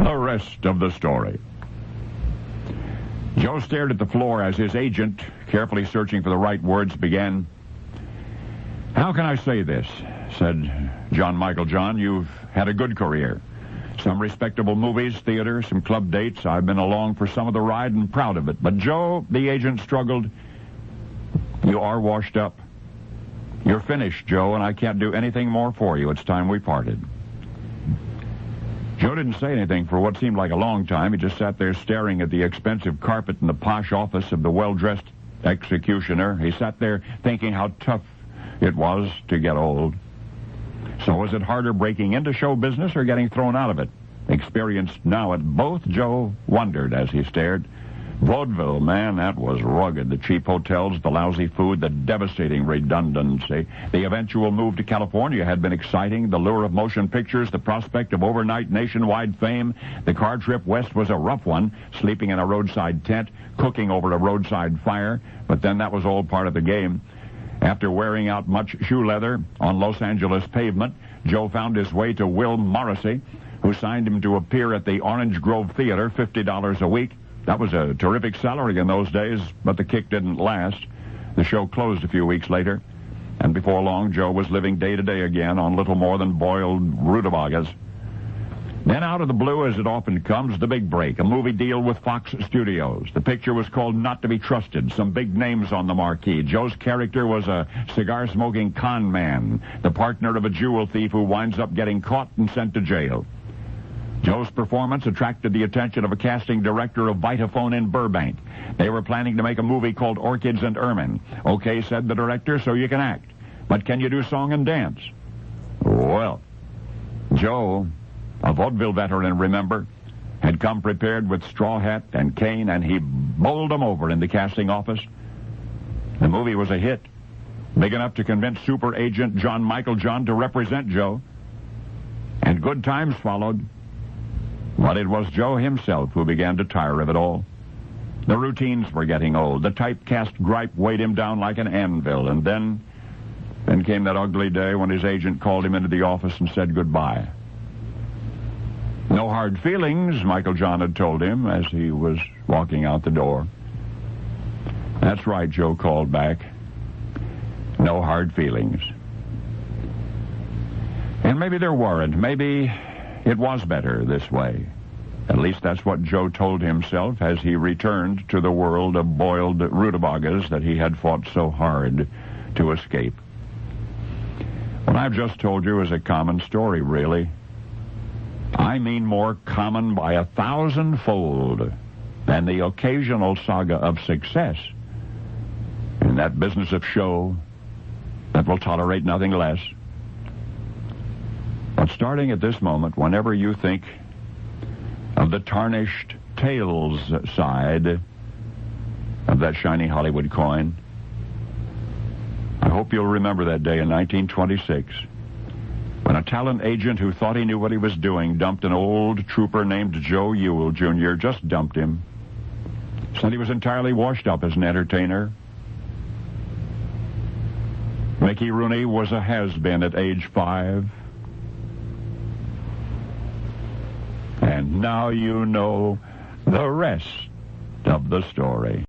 The rest of the story. Joe stared at the floor as his agent, carefully searching for the right words, began. How can I say this? Said John Michael John. You've had a good career. Some respectable movies, theater, some club dates. I've been along for some of the ride and proud of it. But Joe, the agent, struggled. You are washed up. You're finished, Joe, and I can't do anything more for you. It's time we parted. Joe didn't say anything for what seemed like a long time. He just sat there staring at the expensive carpet in the posh office of the well-dressed executioner. He sat there thinking how tough it was to get old. So was it harder breaking into show business or getting thrown out of it? Experienced now at both, Joe wondered as he stared. Vaudeville, man, that was rugged. The cheap hotels, the lousy food, the devastating redundancy. The eventual move to California had been exciting. The lure of motion pictures, the prospect of overnight nationwide fame. The car trip west was a rough one, sleeping in a roadside tent, cooking over a roadside fire. But then that was all part of the game. After wearing out much shoe leather on Los Angeles pavement, Joe found his way to Will Morrissey, who signed him to appear at the Orange Grove Theater, $50 a week. That was a terrific salary in those days, but the kick didn't last. The show closed a few weeks later, and before long, Joe was living day to day again on little more than boiled rutabagas. Then out of the blue, as it often comes, the big break, a movie deal with Fox Studios. The picture was called Not to Be Trusted, some big names on the marquee. Joe's character was a cigar-smoking con man, the partner of a jewel thief who winds up getting caught and sent to jail. Joe's performance attracted the attention of a casting director of Vitaphone in Burbank. They were planning to make a movie called Orchids and Ermine. Okay, said the director, so you can act. But can you do song and dance? Well, Joe, a vaudeville veteran, remember, had come prepared with straw hat and cane, and he bowled them over in the casting office. The movie was a hit, big enough to convince super agent John Michael John to represent Joe. And good times followed. But it was Joe himself who began to tire of it all. The routines were getting old. The typecast gripe weighed him down like an anvil. And then came that ugly day when his agent called him into the office and said goodbye. No hard feelings, Michael John had told him as he was walking out the door. That's right, Joe called back. No hard feelings. And maybe there weren't. Maybe it was better this way. At least that's what Joe told himself as he returned to the world of boiled rutabagas that he had fought so hard to escape. What I've just told you is a common story, really. I mean more common by 1,000-fold than the occasional saga of success in that business of show that will tolerate nothing less. But starting at this moment, whenever you think of the tarnished tails side of that shiny Hollywood coin, I hope you'll remember that day in 1926 when a talent agent who thought he knew what he was doing dumped an old trooper named Joe Ewell, Jr., just dumped him. Said he was entirely washed up as an entertainer. Mickey Rooney was a has-been at age 5. And now you know the rest of the story.